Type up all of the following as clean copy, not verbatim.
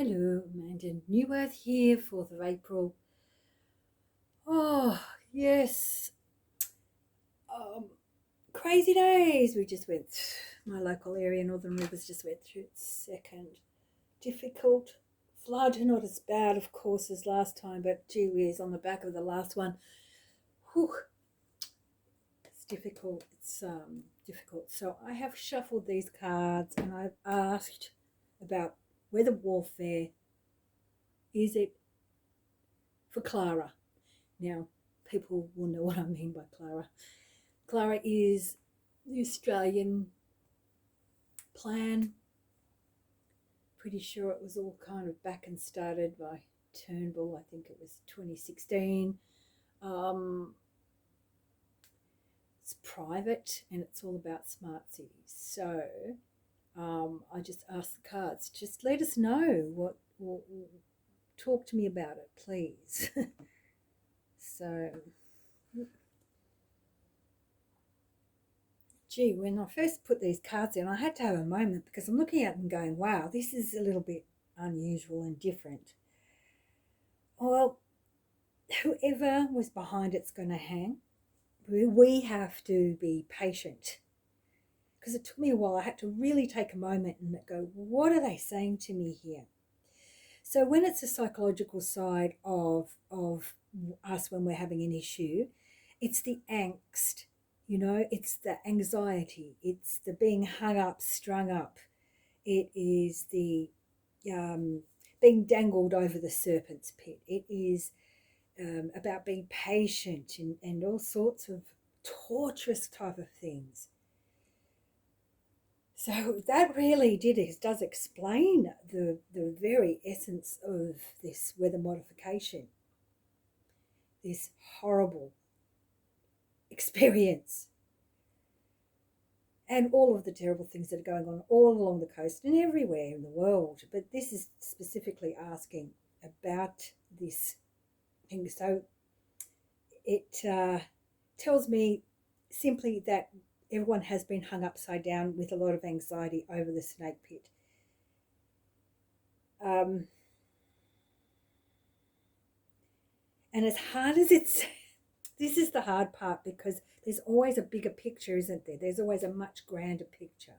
Hello, Amanda. New Earth here, 4th of April. Oh, yes. Um, Crazy days. We just went, my local area, Northern Rivers, just went through its second difficult flood. Not as bad, of course, as last time, but gee whiz, on the back of the last one. Whew, it's difficult. It's difficult. So I have shuffled these cards and I've asked about weather warfare. Is it for Clara? Now, people will know what I mean by Clara. Clara is the Australian plan. Pretty sure it was all kind of back and started by Turnbull. I think it was 2016. Um, it's private and it's all about smart cities. So I just asked the cards, just let us know what talk to me about it, please. So gee, when I first put these cards in, I had to have a moment because I'm looking at them going, wow, this is a little bit unusual and different. Well, whoever was behind it's going to hang. We have to be patient because it took me a while. I had to really take a moment and go, what are they saying to me here? So when it's the psychological side of us when we're having an issue, it's the angst, it's the anxiety, it's the being hung up, strung up. It is the being dangled over the serpent's pit. It is about being patient and all sorts of torturous type of things. So that really does explain the very essence of this weather modification, this horrible experience, and all of the terrible things that are going on all along the coast and everywhere in the world. But this is specifically asking about this thing. So it tells me simply that everyone has been hung upside down with a lot of anxiety over the snake pit. And as hard as it's, this is the hard part because there's always a bigger picture, isn't there? There's always a much grander picture.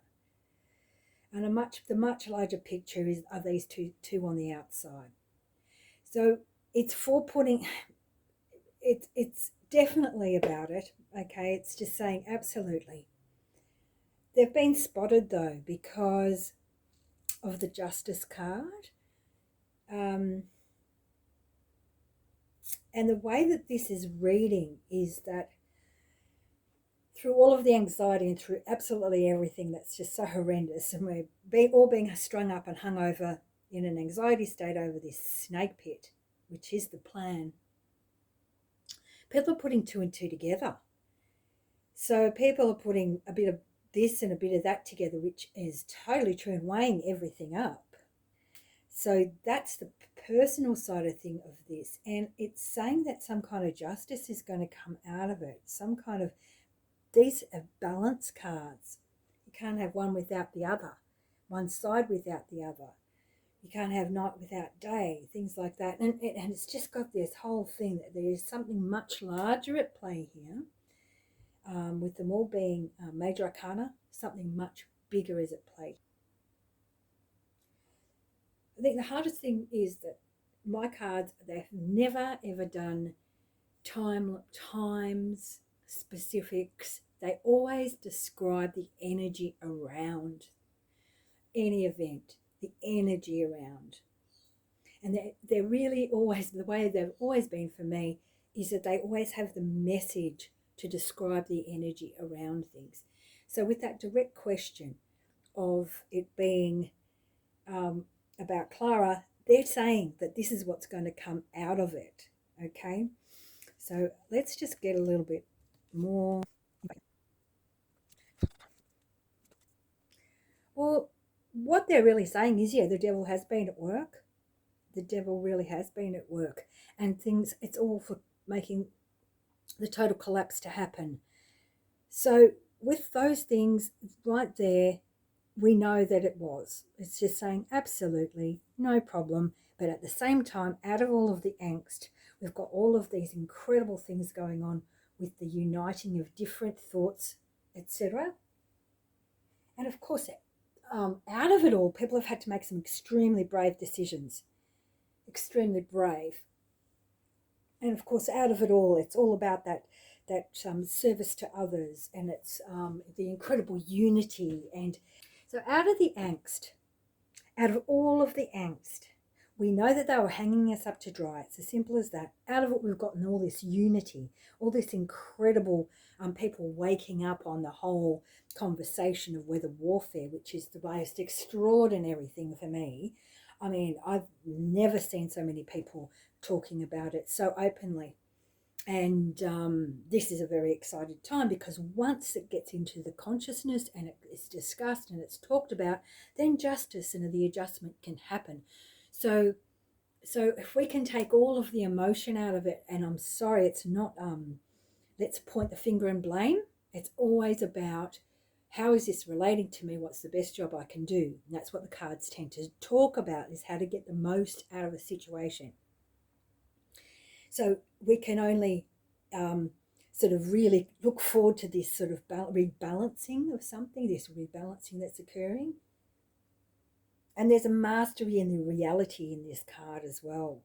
And the much larger picture are these two on the outside. So it's for putting, it's definitely about it. Okay, it's just saying absolutely. They've been spotted though because of the Justice card. And the way that this is reading is that through all of the anxiety and through absolutely everything that's just so horrendous, and we're all being strung up and hung over in an anxiety state over this snake pit, which is the plan, people are putting two and two together. So people are putting a bit of this and a bit of that together, which is totally true, and weighing everything up. So that's the personal side of thing of this. And it's saying that some kind of justice is going to come out of it. Some kind of, these are balance cards. You can't have one without the other, one side without the other. You can't have night without day, things like that. And it's just got this whole thing that there is something much larger at play here, with them all being major arcana, something much bigger is at play. I think the hardest thing is that my cards, they've never ever done times, specifics. They always describe the energy around any event, the energy around. And they're really always, the way they've always been for me is that they always have the message to describe the energy around things. So with that direct question of it being about Clara, they're saying that this is what's going to come out of it. Okay, so let's just get a little bit more. Well, what they're really saying is, yeah, the devil has been at work. The devil really has been at work, and things, it's all for making the total collapse to happen. So with those things right there, we know that it was. It's just saying absolutely no problem. But at the same time, out of all of the angst, we've got all of these incredible things going on with the uniting of different thoughts, etc. And of course, out of it all, people have had to make some extremely brave decisions, extremely brave. And of course, out of it all, it's all about that service to others, and it's the incredible unity. And so, out of the angst, out of all of the angst, we know that they were hanging us up to dry. It's as simple as that. Out of it, we've gotten all this unity, all this incredible people waking up on the whole conversation of weather warfare, which is the most extraordinary thing for me. I mean, I've never seen so many people talking about it so openly. And this is a very excited time, because once it gets into the consciousness and it's discussed and it's talked about, then justice and the adjustment can happen. So if we can take all of the emotion out of it, and I'm sorry, it's not let's point the finger and blame. It's always about, how is this relating to me? What's the best job I can do? And that's what the cards tend to talk about, is how to get the most out of a situation. So we can only sort of really look forward to this sort of rebalancing of something, this rebalancing that's occurring. And there's a mastery in the reality in this card as well.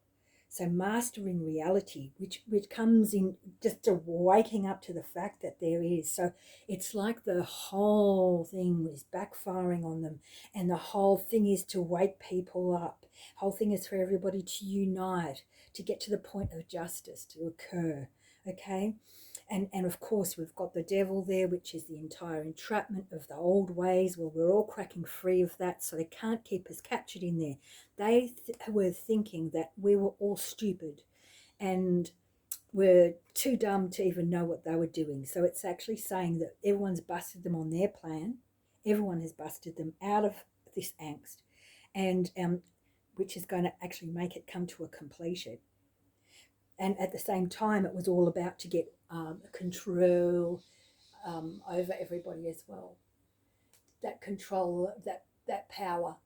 So mastering reality, which comes in just a waking up to the fact that there is. So it's like the whole thing is backfiring on them, and the whole thing is to wake people up. The whole thing is for everybody to unite, to get to the point of justice to occur. Okay. And of course, we've got the devil there, which is the entire entrapment of the old ways. Well, we're all cracking free of that, so they can't keep us captured in there. They were thinking that we were all stupid and were too dumb to even know what they were doing. So it's actually saying that everyone's busted them on their plan. Everyone has busted them out of this angst, and which is going to actually make it come to a completion. And at the same time, it was all about to get control over everybody as well. That control, that power.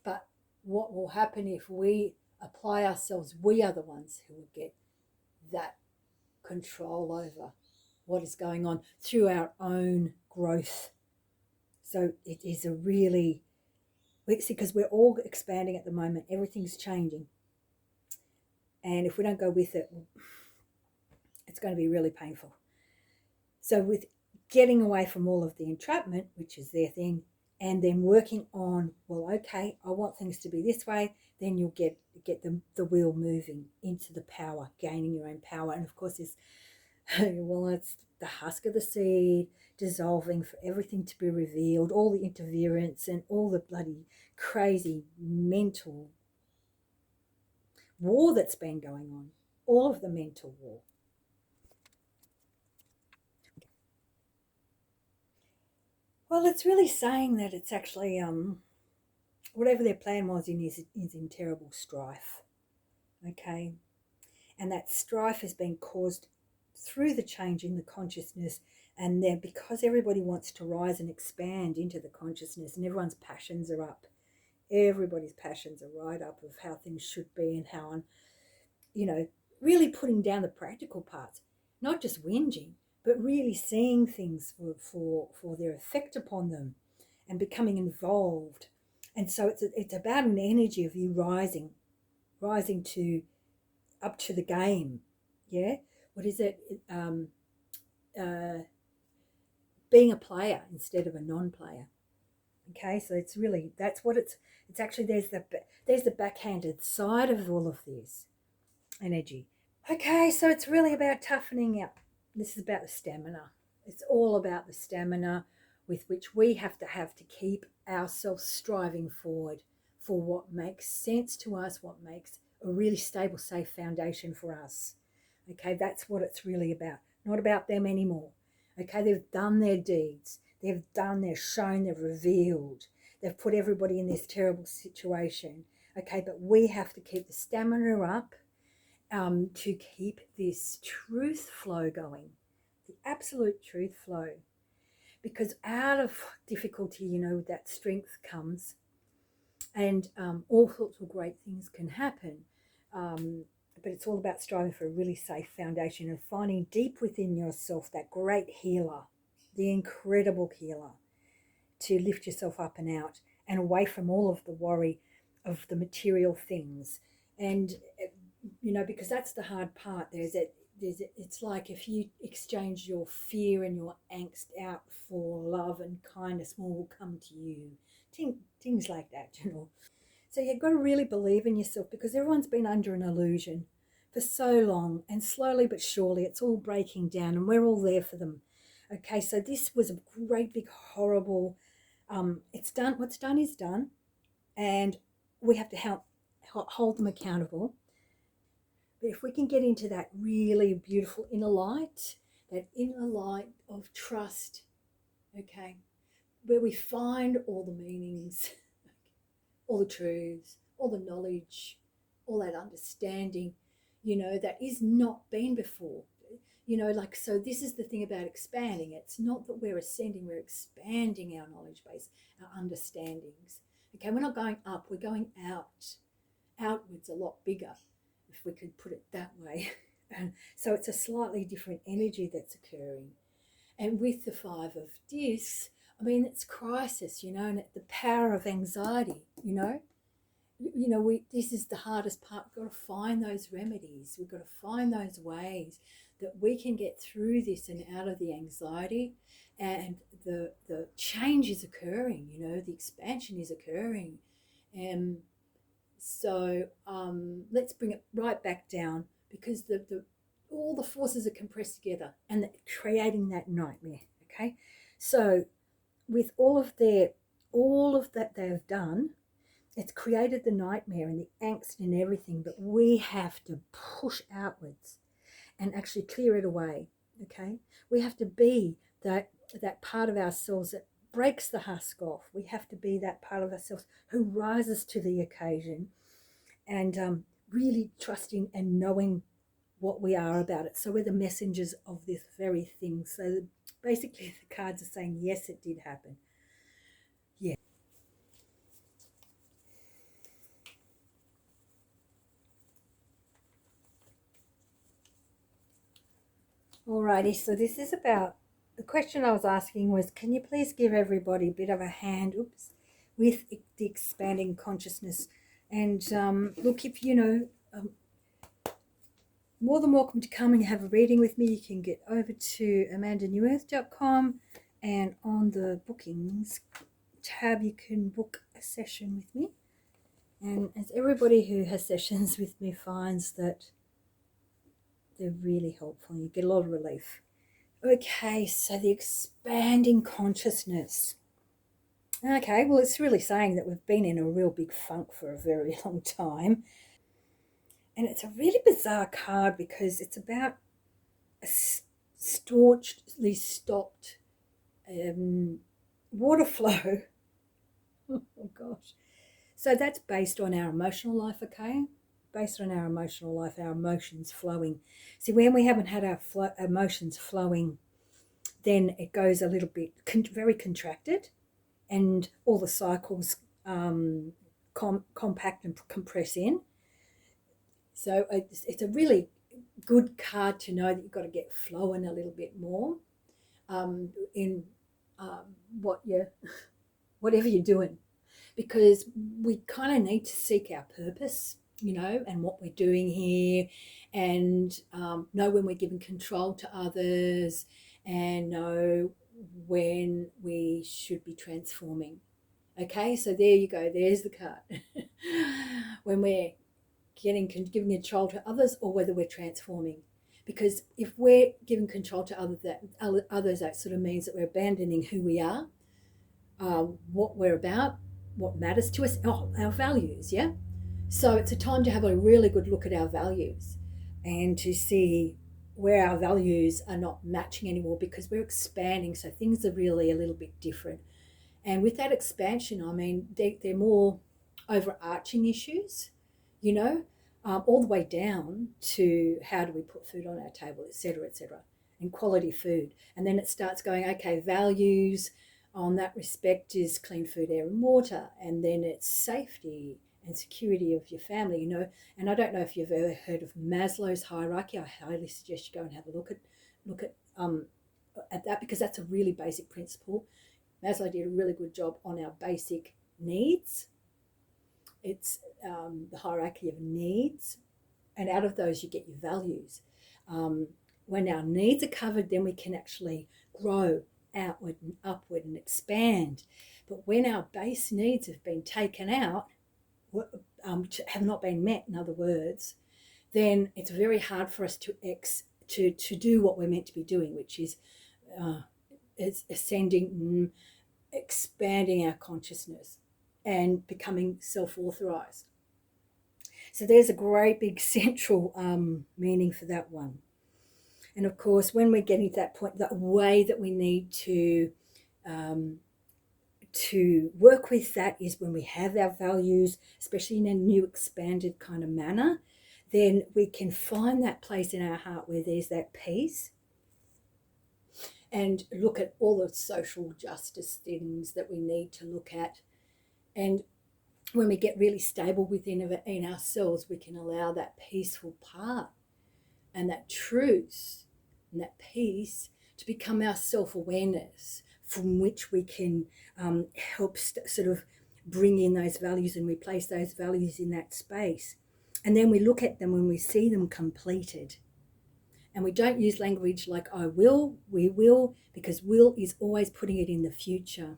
But what will happen if we apply ourselves? We are the ones who will get that control over what is going on through our own growth. So it is a really, because we're all expanding at the moment, everything's changing. And if we don't go with it, it's going to be really painful. So with getting away from all of the entrapment, which is their thing, and then working on, well, okay, I want things to be this way, then you'll get the wheel moving into the power, gaining your own power. And of course, it's the husk of the seed dissolving for everything to be revealed, all the interference and all the bloody crazy mental war that's been going on, all of the mental war. Well, it's really saying that it's actually whatever their plan was is in terrible strife. Okay, and that strife has been caused through the change in the consciousness, and then because everybody wants to rise and expand into the consciousness, and everyone's passions are up. Everybody's passions are right up of how things should be, and how, really putting down the practical parts, not just whinging, but really seeing things for their effect upon them and becoming involved. And so it's about an energy of you rising to up to the game. Yeah. What is it? Being a player instead of a non-player. Okay, so it's really, that's what it's actually, there's the backhanded side of all of this energy. Okay, so it's really about toughening up. This is about the stamina. It's all about the stamina with which we have to keep ourselves striving forward for what makes sense to us, what makes a really stable, safe foundation for us. Okay, that's what it's really about. Not about them anymore. Okay, they've done their deeds. They've shown, they've revealed. They've put everybody in this terrible situation. Okay, but we have to keep the stamina up to keep this truth flow going, the absolute truth flow. because out of difficulty, that strength comes, and all sorts of great things can happen. But it's all about striving for a really safe foundation and finding deep within yourself that great healer, the incredible healer, to lift yourself up and out and away from all of the worry of the material things. And because that's the hard part. It's like if you exchange your fear and your angst out for love and kindness, more will come to you. Things like that. So you've got to really believe in yourself, because everyone's been under an illusion for so long, and slowly but surely it's all breaking down, and we're all there for them. Okay, so this was a great big horrible, it's done. What's done is done, and we have to help hold them accountable. But if we can get into that really beautiful inner light, that inner light of trust, okay, where we find all the meanings, all the truths, all the knowledge, all that understanding, that is not been before. So this is the thing about expanding. It's not that we're ascending, we're expanding our knowledge base, our understandings. Okay, we're not going up, we're going outwards a lot bigger, if we could put it that way. And so it's a slightly different energy that's occurring. And with the Five of Discs, it's crisis, and the power of anxiety, this is the hardest part. We've got to find those remedies. We've got to find those ways that we can get through this and out of the anxiety, and the change is occurring, the expansion is occurring. And so let's bring it right back down, because all the forces are compressed together and creating that nightmare. Okay, so with all of that they've done, it's created the nightmare and the angst and everything, but we have to push outwards and actually clear it away. Okay, we have to be that part of ourselves that breaks the husk off. We have to be that part of ourselves who rises to the occasion, and really trusting and knowing what we are about it. So we're the messengers of this very thing. So basically the cards are saying, yes, it did happen. Yeah. Alrighty, so this is about, the question I was asking was, can you please give everybody a bit of a hand, with the expanding consciousness? And look, if more than welcome to come and have a reading with me. You can get over to amandanewearth.com, and on the bookings tab you can book a session with me. And as everybody who has sessions with me finds that they're really helpful, you get a lot of relief. Okay, so the expanding consciousness. Okay, well, it's really saying that we've been in a real big funk for a very long time. And it's a really bizarre card, because it's about a staunchly stopped water flow. Oh, gosh. So that's based on our emotional life, okay? Based on our emotional life, our emotions flowing. See, when we haven't had our emotions flowing, then it goes a little bit very contracted, and all the cycles compact and compress in. So it's a really good card to know that you've got to get flowing a little bit more in whatever you're doing, because we kind of need to seek our purpose, and what we're doing here, and know when we're giving control to others, and know when we should be transforming. Okay, so there you go. There's the card. When we're giving control to others, or whether we're transforming. Because if we're giving control to others, that sort of means that we're abandoning who we are, what we're about, what matters to us, our values, yeah? So it's a time to have a really good look at our values, and to see where our values are not matching anymore, because we're expanding, so things are really a little bit different. And with that expansion, they're more overarching issues, all the way down to how do we put food on our table, etc., etc. and quality food. And then it starts going, okay, values on that respect is clean food, air and water, and then it's safety and security of your family, you know. And I don't know if you've ever heard of Maslow's hierarchy. I highly suggest you go and have a look at that, because that's a really basic principle. Maslow did a really good job on our basic needs. It's the hierarchy of needs, and out of those you get your values. When our needs are covered, then we can actually grow outward and upward and expand. But when our base needs have been taken out, have not been met, in other words, then it's very hard for us to do what we're meant to be doing, which is ascending, expanding our consciousness and becoming self-authorized. So there's a great big central meaning for that one. And of course, when we're getting to that point, the way that we need to work with that is when we have our values, especially in a new expanded kind of manner, then we can find that place in our heart where there's that peace, and look at all the social justice things that we need to look at. And when we get really stable in ourselves, we can allow that peaceful part and that truth and that peace to become our self-awareness, from which we can help sort of bring in those values and replace those values in that space. And then we look at them when we see them completed. And we don't use language like I will, we will, because will is always putting it in the future.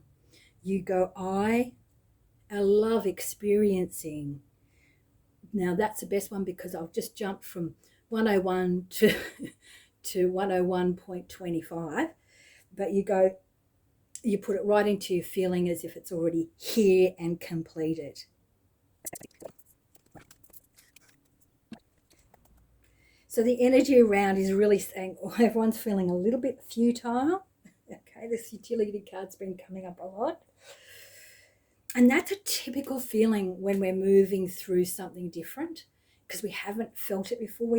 You go, I love experiencing. Now that's the best one, because I've just jumped from 101 to 101.25. But you go, you put it right into your feeling as if it's already here and completed. So the energy around is really saying, oh, everyone's feeling a little bit futile. Okay, this utility card's been coming up a lot. And that's a typical feeling when we're moving through something different, because we haven't felt it before,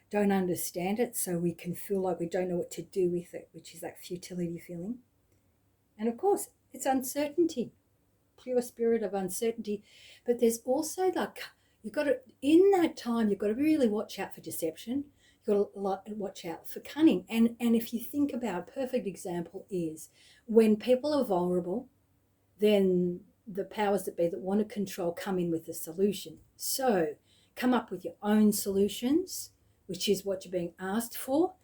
don't understand it, so we can feel like we don't know what to do with it, which is that futility feeling. And of course, it's uncertainty, pure spirit of uncertainty. But there's also like, you've got to, in that time, you've got to really watch out for deception. You've got to watch out for cunning. And if you think about, a perfect example is when people are vulnerable, then the powers that be that want to control come in with a solution. So come up with your own solutions, which is what you're being asked for,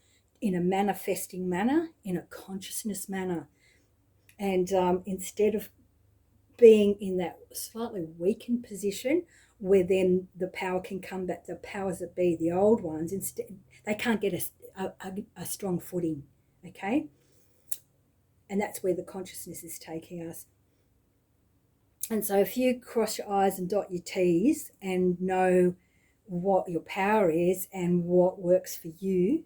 in a manifesting manner, in a consciousness manner. And instead of being in that slightly weakened position where then the power can come back, the powers that be, the old ones, instead they can't get a strong footing, okay? And that's where the consciousness is taking us. And so if you cross your I's and dot your T's and know what your power is and what works for you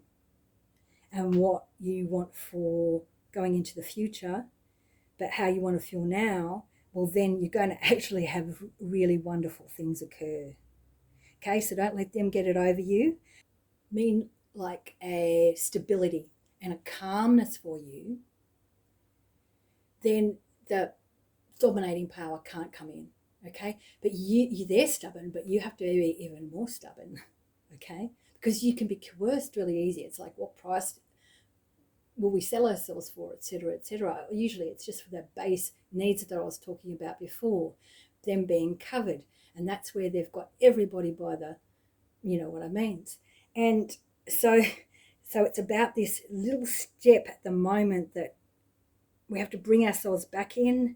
and what you want for going into the future, but how you want to feel now, well, then you're going to actually have really wonderful things occur. Okay, so don't let them get it over you. Mean like a stability and a calmness for you, then the dominating power can't come in, okay? But they're stubborn, but you have to be even more stubborn, okay? Because you can be coerced really easy. It's like, what price will we sell ourselves for, etc., etc. Usually it's just for the base needs that I was talking about before, them being covered. And that's where they've got everybody by the, you know what I mean. And so it's about this little step at the moment that we have to bring ourselves back in,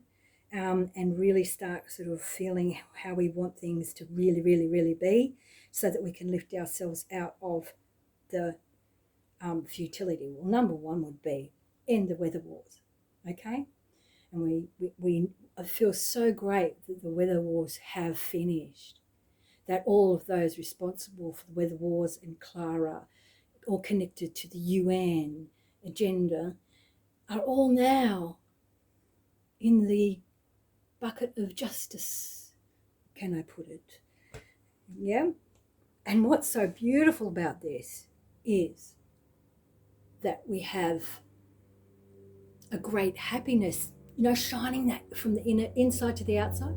and really start sort of feeling how we want things to really, really, really be, so that we can lift ourselves out of the futility. Well, number one would be end the weather wars, okay? And I feel so great that the weather wars have finished, that all of those responsible for the weather wars and Clara, all connected to the UN agenda, are all now in the bucket of justice, can I put it? Yeah? And what's so beautiful about this is that we have a great happiness, shining that from the inner inside to the outside.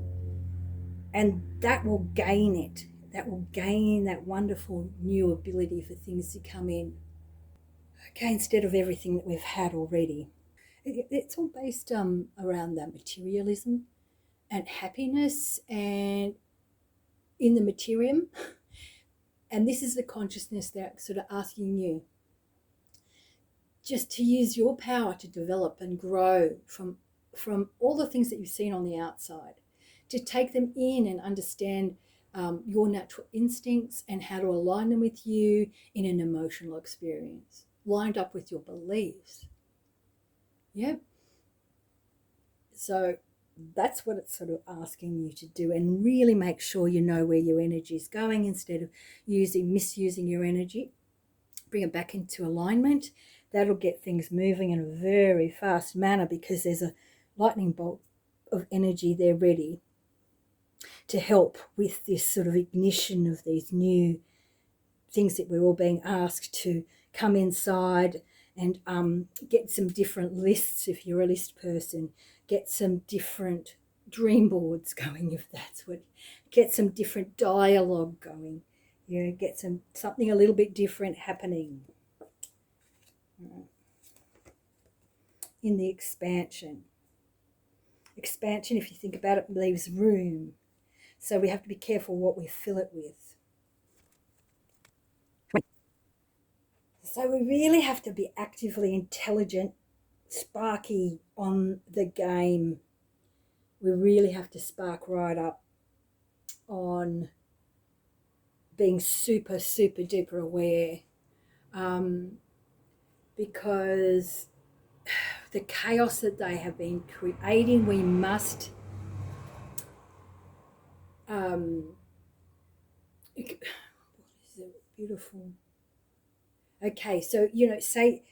And that will gain it. That will gain that wonderful new ability for things to come in. Okay, instead of everything that we've had already. It's all based around that materialism and happiness and in the materium. And this is the consciousness that's sort of asking you just to use your power to develop and grow from all the things that you've seen on the outside, to take them in and understand your natural instincts and how to align them with you in an emotional experience, lined up with your beliefs. Yeah. So that's what it's sort of asking you to do, and really make sure you know where your energy is going instead of misusing your energy. Bring it back into alignment. That'll get things moving in a very fast manner, because there's a lightning bolt of energy there ready to help with this sort of ignition of these new things that we're all being asked to come inside and get some different lists. If you're a list person, get some different dream boards going, if that's what, get some different dialogue going, get something a little bit different happening in the expansion. Expansion, if you think about it, leaves room. So we have to be careful what we fill it with. So we really have to be actively intelligent, sparky on the game. We really have to spark right up on being super, super duper aware, because the chaos that they have been creating, we must beautiful. Okay, so say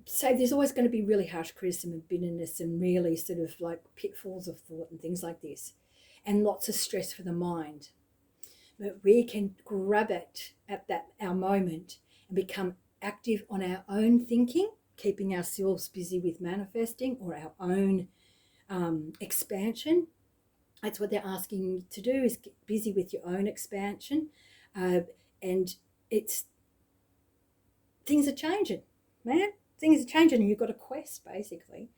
there's always going to be really harsh criticism and bitterness and really sort of like pitfalls of thought and things like this, and lots of stress for the mind. But we can grab it at our moment and become active on our own thinking, keeping ourselves busy with manifesting or our own expansion. That's what they're asking you to do, is get busy with your own expansion. And things are changing, man. Things are changing, and you've got a quest, basically.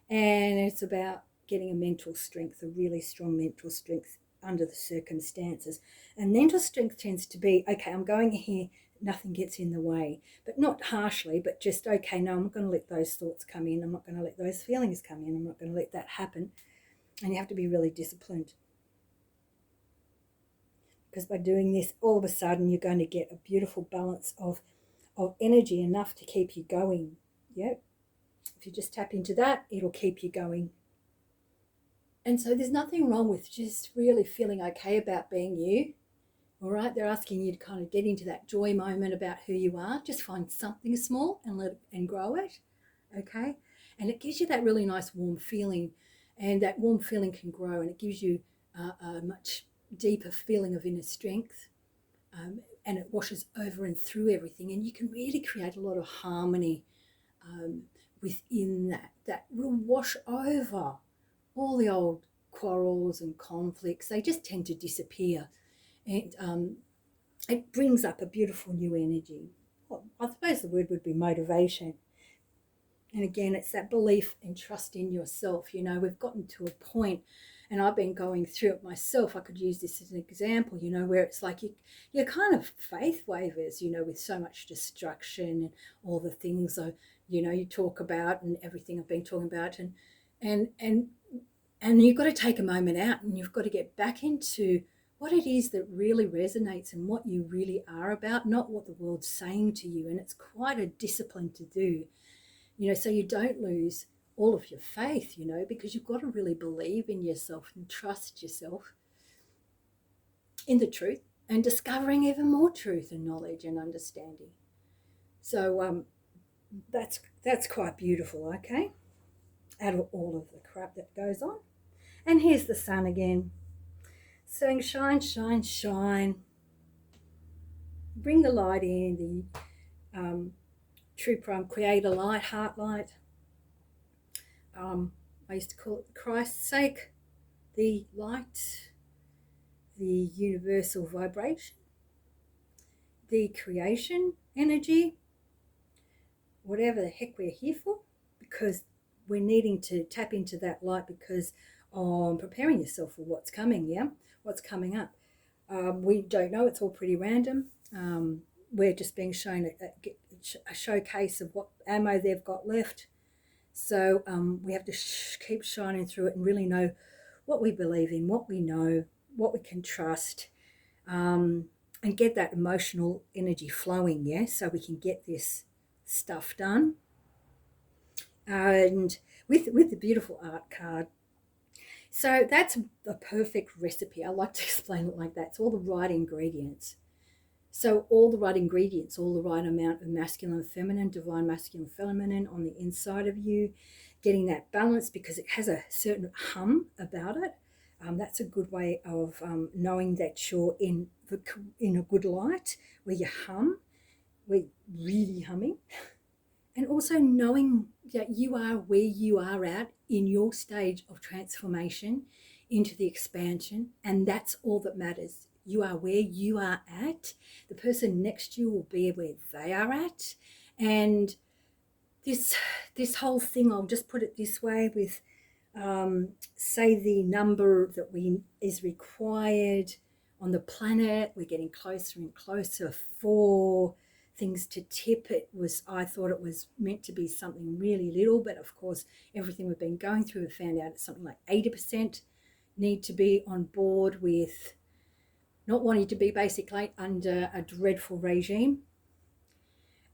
And it's about getting a mental strength, a really strong mental strength under the circumstances. And mental strength tends to be, okay, I'm going here, nothing gets in the way, but not harshly, but just, okay, no, I'm not going to let those thoughts come in. I'm not going to let those feelings come in. I'm not going to let that happen. And you have to be really disciplined. Because by doing this, all of a sudden, you're going to get a beautiful balance of energy, enough to keep you going. Yeah. If you just tap into that, it'll keep you going. And so there's nothing wrong with just really feeling okay about being you. All right. They're asking you to kind of get into that joy moment about who you are. Just find something small and grow it. Okay. And it gives you that really nice warm feeling, and that warm feeling can grow, and it gives you a much deeper feeling of inner strength. And it washes over and through everything, and you can really create a lot of harmony within that will wash over all the old quarrels and conflicts. They just tend to disappear, and it brings up a beautiful new energy. Well, I suppose the word would be motivation. And again, it's that belief and trust in yourself. We've gotten to a point, and I've been going through it myself. I could use this as an example, where it's like you're kind of faith wavers, with so much destruction and all the things, you talk about, and everything I've been talking about. And you've got to take a moment out, and you've got to get back into what it is that really resonates and what you really are about, not what the world's saying to you. And it's quite a discipline to do, so you don't lose all of your faith, because you've got to really believe in yourself and trust yourself in the truth, and discovering even more truth and knowledge and understanding. So that's quite beautiful, okay? Out of all of the crap that goes on. And here's the sun again, saying shine, shine, shine. Bring the light in, the true prime creator light, heart light. I used to call it Christ's sake, the light, the universal vibration, the creation energy, whatever the heck we're here for, because we're needing to tap into that light because preparing yourself for what's coming, what's coming up. We don't know, it's all pretty random. We're just being shown a showcase of what ammo they've got left. So we have to keep shining through it and really know what we believe in, what we know, what we can trust, and get that emotional energy flowing, so we can get this stuff done. And with the beautiful art card. So that's a perfect recipe. I like to explain it like that. It's all the right ingredients. So all the right ingredients, all the right amount of masculine and feminine, divine masculine and feminine on the inside of you, getting that balance because it has a certain hum about it. That's a good way of knowing that you're in a good light, where you hum, we're really humming. And also knowing that you are where you are at in your stage of transformation into the expansion, and that's all that matters. You are where you are at. The person next to you will be where they are at. And this whole thing, I'll just put it this way, with say the number that is required on the planet, we're getting closer and closer for things to tip. I thought it was meant to be something really little, but of course everything we've been going through, we found out it's something like 80% need to be on board with not wanting to be basically under a dreadful regime.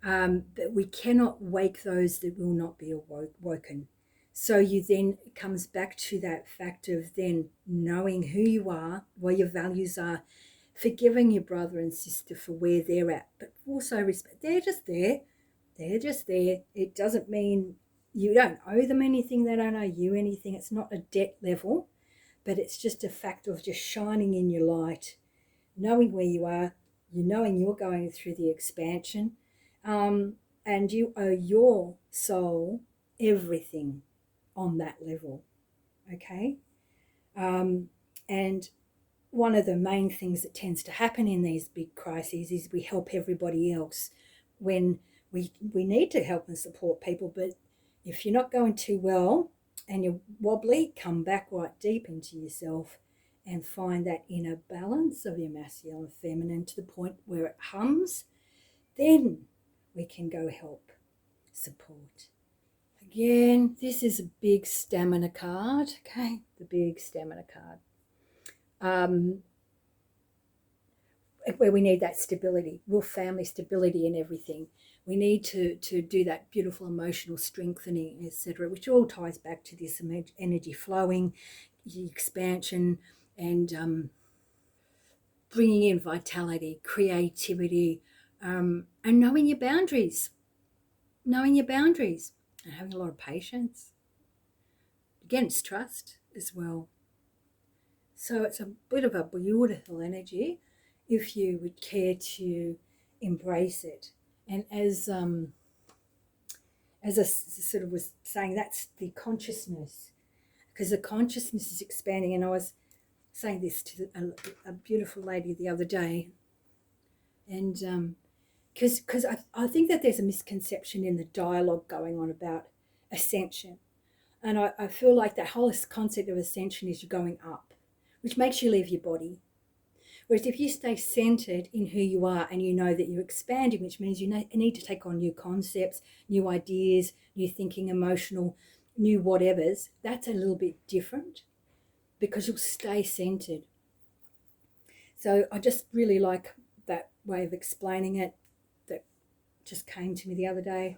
But we cannot wake those that will not be woken. So it comes back to that fact of then knowing who you are, what your values are, forgiving your brother and sister for where they're at, but also respect. They're just there. It doesn't mean you don't owe them anything. They don't owe you anything. It's not a debt level, but it's just a fact of just shining in your light, knowing where you are, knowing you're going through the expansion, and you owe your soul everything on that level, okay? And one of the main things that tends to happen in these big crises is we help everybody else when we need to help and support people. But if you're not going too well and you're wobbly, come back right deep into yourself and find that inner balance of your masculine and feminine to the point where it hums. Then we can go help, support. Again, this is a big stamina card, okay? The big stamina card. Where we need that stability, real family stability and everything. We need to do that beautiful emotional strengthening, etc., which all ties back to this energy flowing, the expansion, and bringing in vitality, creativity, and knowing your boundaries, and having a lot of patience. Again, it's trust as well. So it's a bit of a beautiful energy if you would care to embrace it. And as I sort of was saying, that's the consciousnness, because the consciousness is expanding. And I was saying this to a beautiful lady the other day, and because I think that there's a misconception in the dialogue going on about ascension. And I feel like that whole concept of ascension is you're going up, which makes you leave your body. Whereas if you stay centered in who you are and you know that you're expanding, which means you need to take on new concepts, new ideas, new thinking, emotional, new whatevers, that's a little bit different because you'll stay centered. So I just really like that way of explaining it that just came to me the other day.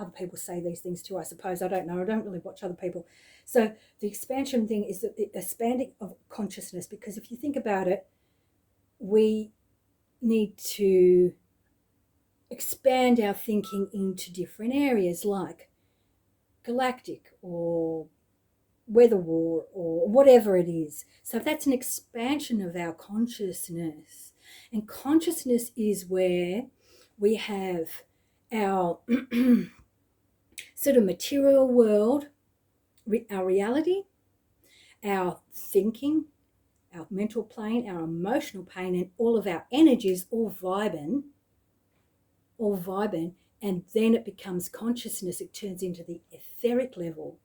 Other people say these things too, I suppose. I don't know. I don't really watch other people. So the expansion thing is the expanding of consciousness, because if you think about it, we need to expand our thinking into different areas like galactic or weather war or whatever it is. So that's an expansion of our consciousness. And consciousness is where We have our sort of material world, our reality, our thinking, our mental plane, our emotional plane, and all of our energies all vibing, and then it becomes consciousness. It turns into the etheric level.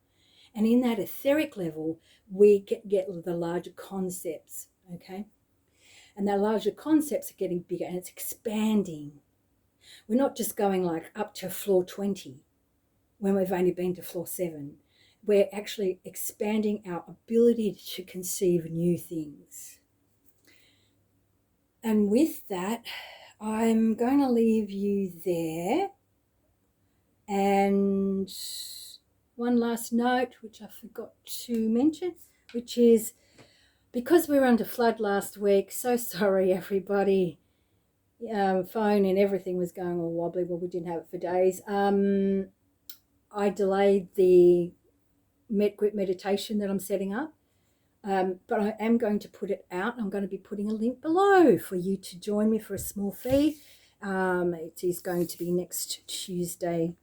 And in that etheric level, we get the larger concepts, okay? And the larger concepts are getting bigger and it's expanding. We're not just going like up to floor 20 when we've only been to floor 7. We're actually expanding our ability to conceive new things. And with that, I'm going to leave you there. And one last note, which I forgot to mention, which is because we were under flood last week, so sorry everybody, phone and everything was going all wobbly. Well, we didn't have it for days. I delayed the group meditation that I'm setting up, but I am going to put it out. I'm going to be putting a link below for you to join me for a small fee. It is going to be next Tuesday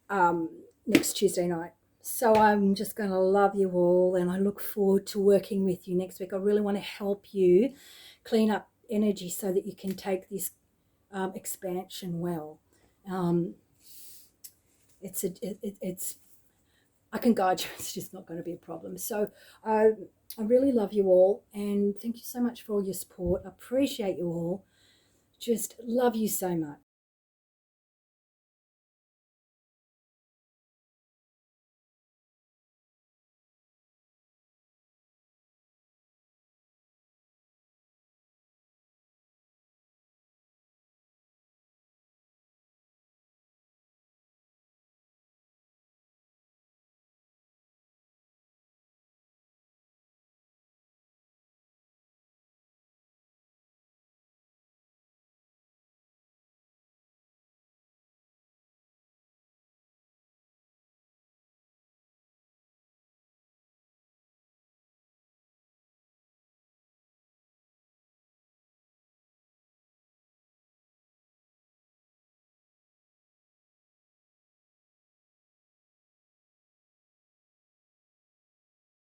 night. So I'm just going to love you all, and I look forward to working with you next week. I really want to help you clean up energy so that you can take this expansion well. It's I can guide you. It's just not going to be a problem. So I really love you all, and thank you so much for all your support. I appreciate you all. Just love you so much.